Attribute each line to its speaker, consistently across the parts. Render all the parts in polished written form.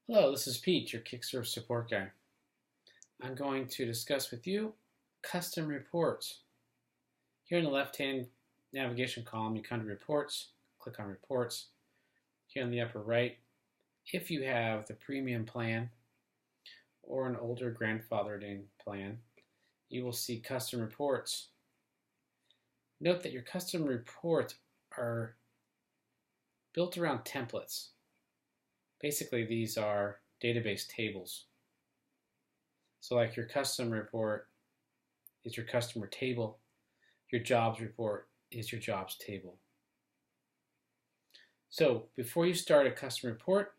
Speaker 1: Hello, this is Pete, your Kickserve support guy. I'm going to discuss with you custom reports. Here in the left-hand navigation column, you come to Reports, click on Reports. Here in the upper right, if you have the premium plan or an older grandfathered in plan, you will see custom reports. Note that your custom reports are built around templates. Basically, these are database tables. So like your custom report is your customer table, your jobs report is your jobs table. So before you start a custom report,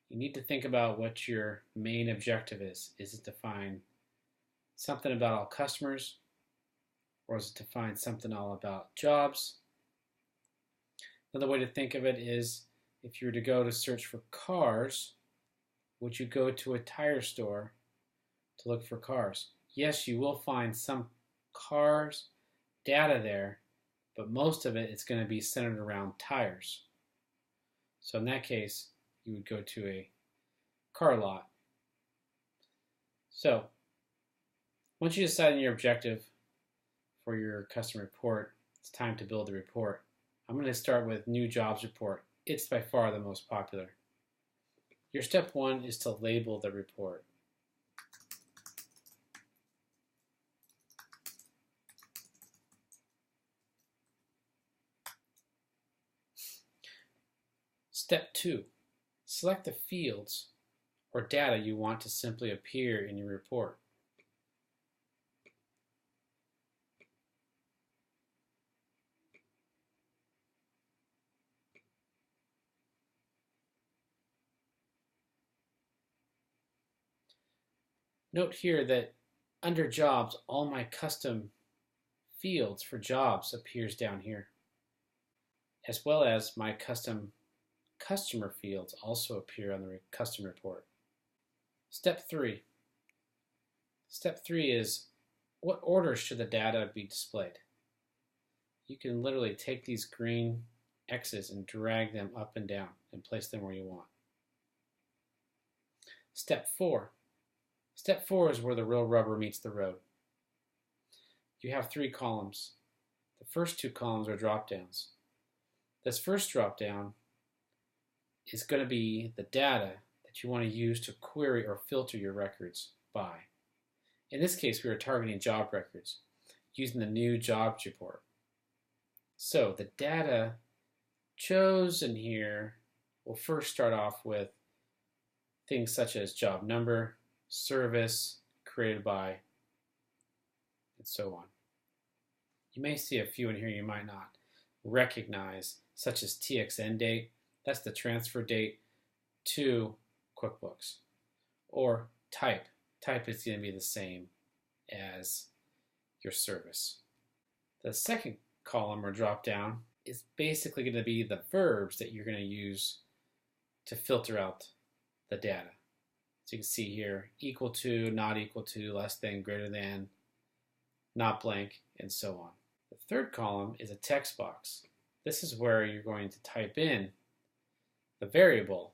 Speaker 1: you need to think about what your main objective is. Is it to find something about all customers, or is it to find something all about jobs? Another way to think of it is, if you were to go to search for cars, would you go to a tire store to look for cars? Yes, you will find some cars data there, but most of it is going to be centered around tires. So in that case, you would go to a car lot. So once you decide on your objective for your custom report, it's time to build the report. I'm going to start with new jobs report. It's by far the most popular. Your step one is to label the report. Step two, select the fields or data you want to simply appear in your report. Note here that under jobs, all my custom fields for jobs appears down here, as well as my custom customer fields also appear on the custom report. Step three. Step three is, what order should the data be displayed? You can literally take these green X's and drag them up and down and place them where you want. Step four. Step four is where the real rubber meets the road. You have three columns. The first two columns are drop downs. This first drop down is going to be the data that you want to use to query or filter your records by. In this case, we are targeting job records using the new jobs report. So the data chosen here will first start off with things such as job number, service, created by, and so on. You may see a few in here you might not recognize, such as TXN date. That's the transfer date to QuickBooks. Or type. Type is going to be the same as your service. The second column or drop down is basically going to be the verbs that you're going to use to filter out the data. So you can see here, equal to, not equal to, less than, greater than, not blank, and so on. The third column is a text box. This is where you're going to type in the variable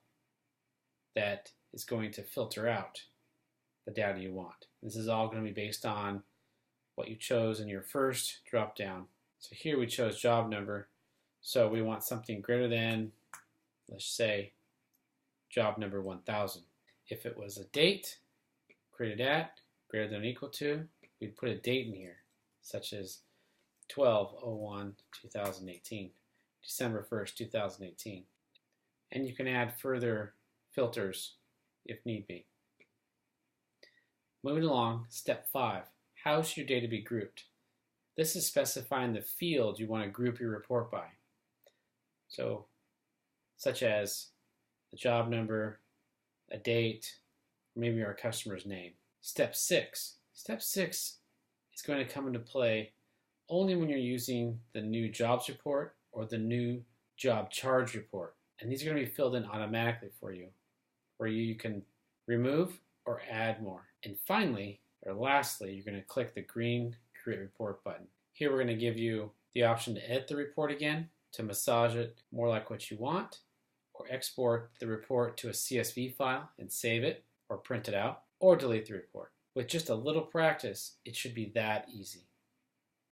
Speaker 1: that is going to filter out the data you want. This is all going to be based on what you chose in your first drop down. So here we chose job number, so we want something greater than, let's say, job number 1000. If it was a date, created at, greater than or equal to, we'd put a date in here, such as 12/01/2018, December 1st, 2018. And you can add further filters if need be. Moving along, step 5. How should your data be grouped? This is specifying the field you want to group your report by. So, such as the job number, a date, or maybe our customer's name. Step 6. Step 6 is going to come into play only when you're using the new jobs report or the new job charge report. And these are going to be filled in automatically for you, where you can remove or add more. And finally, or lastly, you're going to click the green Create Report button. Here we're going to give you the option to edit the report again, to massage it more like what you want, or export the report to a CSV file and save it or print it out, or delete the report. With just a little practice, it should be that easy.